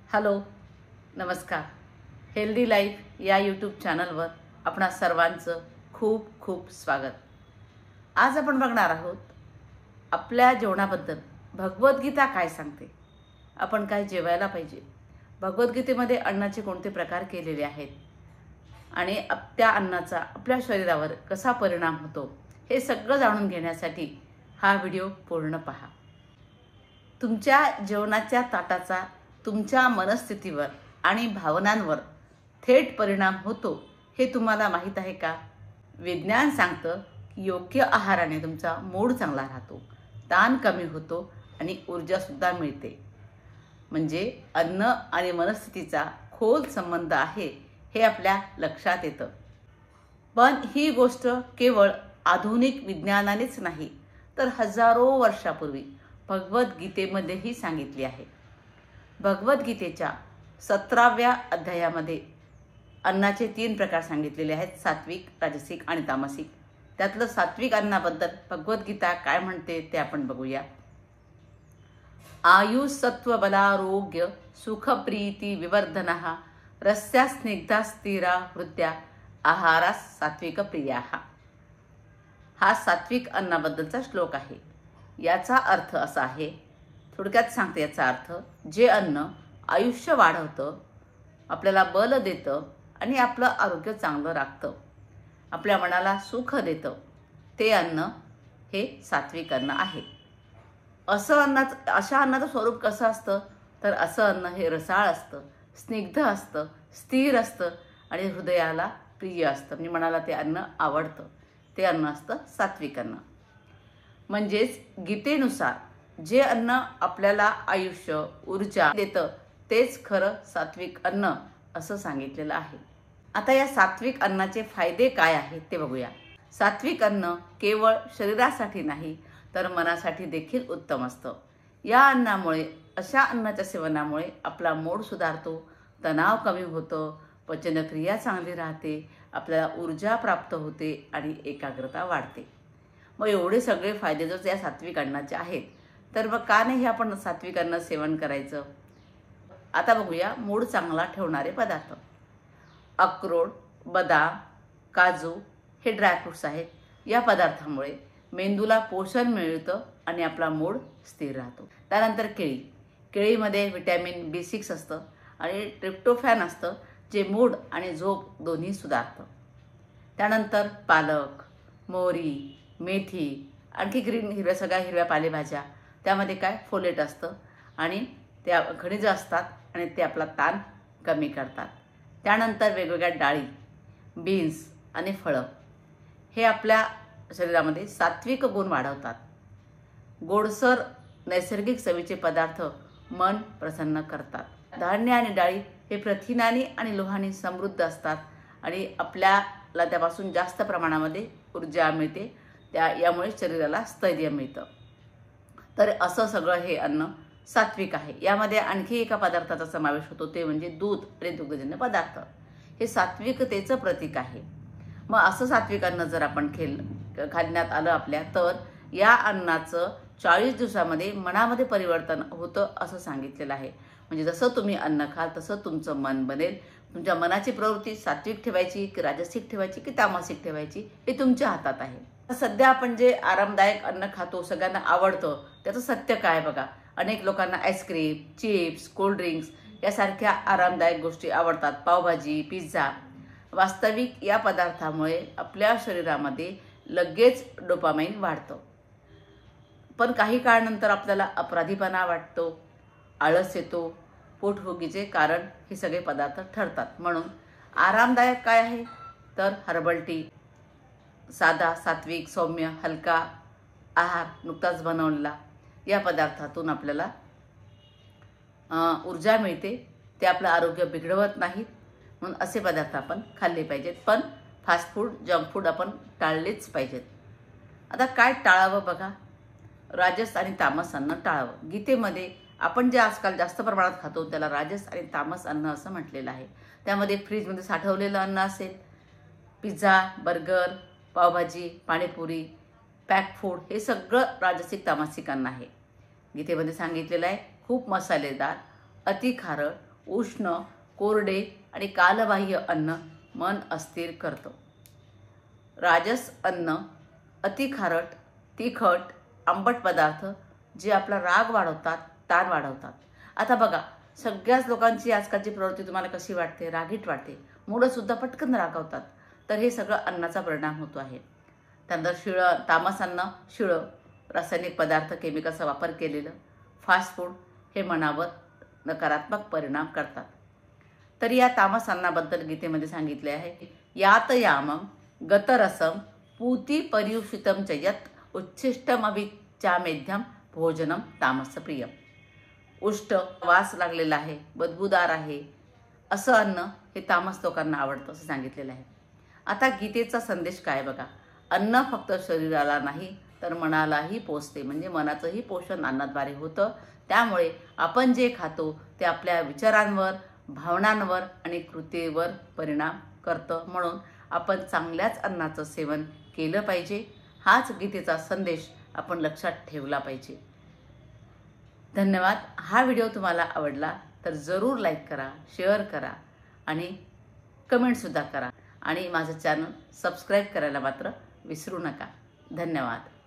Hello नमस्कार. Healthy life या YouTube चॅनलवर आपणा सर्वांचं खूप खूप स्वागत. आज आपण बघणार आहोत आपल्या जेवणाबद्दल भगवद्गीता काय सांगते. आपण काय जेवायला पाहिजे, भगवद्गीतेमध्ये अन्नाचे कोणते प्रकार केलेले आहेत आणि त्या अन्नाचा आपल्या शरीरावर कसा परिणाम होतो हे सगळं जाणून घेण्यासाठी हा व्हिडिओ पूर्ण पहा. तुमच्या जेवणाच्या ताटाचा तुमच्या मनस्थितीवर आणि भावनांवर थेट परिणाम होतो हे तुम्हाला माहीत आहे का? विज्ञान सांगतं की योग्य आहाराने तुमचा मूड चांगला राहतो, ताण कमी होतो आणि ऊर्जासुद्धा मिळते. म्हणजे अन्न आणि मनस्थितीचा खोल संबंध आहे हे आपल्या लक्षात येतं. पण ही गोष्ट केवळ आधुनिक विज्ञानानेच नाही तर हजारो वर्षापूर्वी भगवद्गीतेमध्येही सांगितली आहे. भगवद्गीतेच्या 17व्या अध्यायामध्ये अन्नाचे 3 प्रकार सांगितलेले आहेत: सात्विक, राजसिक आणि तामसिक. त्यातलं सात्विक अन्नाबद्दल भगवद्गीता काय म्हणते ते आपण बघूया. आयुः सत्व बलारोग्य सुख प्रीती विवर्धनः रस्या स्निग्धा स्थिरा हृदया आहारा सात्विक प्रियाः. हा सात्विक अन्नाबद्दलचा श्लोक आहे. याचा अर्थ असा आहे, थोडक्यात सांगते याचा अर्थ, जे अन्न आयुष्य वाढवतं, आपल्याला बल देतं आणि आपलं आरोग्य चांगलं राखतं, आपल्या मनाला सुख देतं, ते अन्न हे सात्विक अन्न आहे. अशा अन्नाचं स्वरूप कसं असतं तर असं अन्न हे रसाळ असतं, स्निग्ध असतं, स्थिर असतं आणि हृदयाला प्रिय असतं. म्हणजे मनाला ते अन्न आवडतं. ते अन्न असतं सात्विक अन्न. म्हणजेच गीतेनुसार जे अन्न आपल्याला आयुष्य ऊर्जा देतं तेच खरं सात्विक अन्न असं सांगितलेलं आहे. आता या सात्विक अन्नाचे फायदे काय आहेत ते बघूया. सात्विक अन्न केवळ शरीरासाठी नाही तर मनासाठी देखील उत्तम असतं. या अन्नामुळे, अशा अन्नाच्या सेवनामुळे आपला मूड सुधारतो, तणाव कमी होतं, पचनक्रिया चांगली राहते, आपल्याला ऊर्जा प्राप्त होते आणि एकाग्रता वाढते. मग एवढे सगळे फायदे जर या सात्विक अन्नाचे आहेत तर मग का नाही आपण सात्विक अन्न सेवन करायचं. आता बघूया मूड चांगला ठेवणारे पदार्थ. अक्रोड, बदाम, काजू हे ड्रायफ्रूट्स आहेत. या पदार्थामुळे मेंदूला पोषण मिळतं आणि आपला मूड स्थिर राहतो. त्यानंतर केळी. केळीमध्ये व्हिटॅमिन B6 असतं आणि ट्रिप्टोफॅन असतं, जे मूड आणि झोप दोन्ही सुधारतं. त्यानंतर पालक, मोहरी, मेथी, आणखी सगळ्या हिरव्या पालेभाज्या, त्यामध्ये काय फोलेट असतं आणि त्या खनिज असतात आणि ते आपला ताण कमी करतात. त्यानंतर वेगवेगळ्या डाळी, बीन्स आणि फळं हे आपल्या शरीरामध्ये सात्विक गुण वाढवतात. गोडसर नैसर्गिक चवीचे पदार्थ मन प्रसन्न करतात. धान्य आणि डाळी हे प्रथिनांनी आणि लोहांनी समृद्ध असतात आणि आपल्याला त्यापासून जास्त प्रमाणामध्ये ऊर्जा मिळते. यामुळे शरीराला स्थैर्य मिळतं. तर असं सगळं हे अन्न सात्विक आहे. यामध्ये आणखी एका पदार्थाचा समावेश होतो, ते म्हणजे दूध आणि दुग्धजन्य पदार्थ. हे सात्विकतेचं प्रतीक आहे. मग असं सात्विक अन्न जर आपण खाण्यात आलं आपल्या, तर या अन्नाचं 40 दिवसामध्ये मनामध्ये परिवर्तन होतं असं सांगितलेलं आहे. म्हणजे जसं तुम्ही अन्न खाल तसं तुमचं मन बनेल. तुमच्या मनाची प्रवृत्ती सात्विक ठेवायची की राजसिक ठेवायची की तामसिक ठेवायची हे तुमच्या हातात आहे. सध्या आपण जे आरामदायक अन्न खातो, सगळ्यांना आवडतं, त्याचं सत्य काय बघा. अनेक लोकांना आईस्क्रीम, चिप्स, कोल्ड्रिंक्स यासारख्या आरामदायक गोष्टी आवडतात, पावभाजी, पिझ्झा. वास्तविक या पदार्थामुळे आपल्या शरीरामध्ये लगेच डोपामाइन वाढतं, पण काही काळानंतर आपल्याला अपराधीपणा वाटतो, आळस येतो. पोटफुगीचे कारण हे सगळे पदार्थ ठरतात. म्हणून आरामदायक काय आहे तर हर्बल टी, साधा, सात्विक, सौम्य, हलका आहार नुकताच बनवलेला, या पदार्थातून आपल्याला ऊर्जा मिळते. ते आपलं आरोग्य बिघडवत नाहीत. म्हणून असे पदार्थ आपण खाल्ले पाहिजेत. पण फास्ट फूड, जंक फूड आपण टाळलेच पाहिजेत. आता काय टाळावं बघा. राजस आणि तामस अन्न टाळावं. गीतेमध्ये आपण जे आजकाल जास्त प्रमाणात खातो त्याला राजस आणि तामस अन्न असं म्हटलेलं आहे. त्यामध्ये फ्रीजमध्ये साठवलेलं अन्न असेल, pizza, burger, pav bhaji, panipuri, pack food, हे सगळं राजसिक तामसिक अन्न आहे. गीतेमध्ये सांगितलेलं आहे खूप मसालेदार, अति खारट, उष्ण, कोरडे आणि कालबाह्य अन्न मन अस्थिर करतं. राजस अन्न अति खारट, तिखट, आंबट पदार्थ जे आपला राग वाढवतात, ताण वाढवतात. आता बघा, सगळ्याच लोकांची आजकालची प्रवृत्ती तुम्हाला कशी वाटते? रागीट वाटते. मुलंसुद्धा पटकन रागावतात. तर हे सगळं अन्नाचा परिणाम होतो आहे. त्यानंतर शिळं, तामस अन्न शिळं, रासायनिक पदार्थ, केमिकलचा वापर केलेलं, फास्ट फूड हे मनावर नकारात्मक परिणाम करतात. तर या तामस अन्नाबद्दल गीतेमध्ये सांगितले आहे, यात यामं गतरसम पूती पर्युषितम च यत् उच्छिष्टमभिचामेध्यम भोजनम तामस प्रियम. उष्ट, वास लागलेला आहे, बदबूदार आहे, असं अन्न हे तामस लोकांना आवडतं असं सांगितलेलं आहे. आता गीतेचा संदेश काय बघा, अन्न फक्त शरीराला नाही तर मनालाही पोचते. म्हणजे मनाचंही पोषण अन्नाद्वारे होतं. त्यामुळे आपण जे खातो ते आपल्या विचारांवर, भावनांवर आणि कृतीवर परिणाम करतं. म्हणून आपण चांगल्याच अन्नाचं सेवन केलं पाहिजे. हाच गीतेचा संदेश आपण लक्षात ठेवला पाहिजे. धन्यवाद. हा व्हिडिओ तुम्हाला आवडला तर जरूर लाईक करा, शेअर करा आणि कमेंटसुद्धा करा. आणि माझं चॅनल सबस्क्राईब करायला मात्र विसरू नका. धन्यवाद.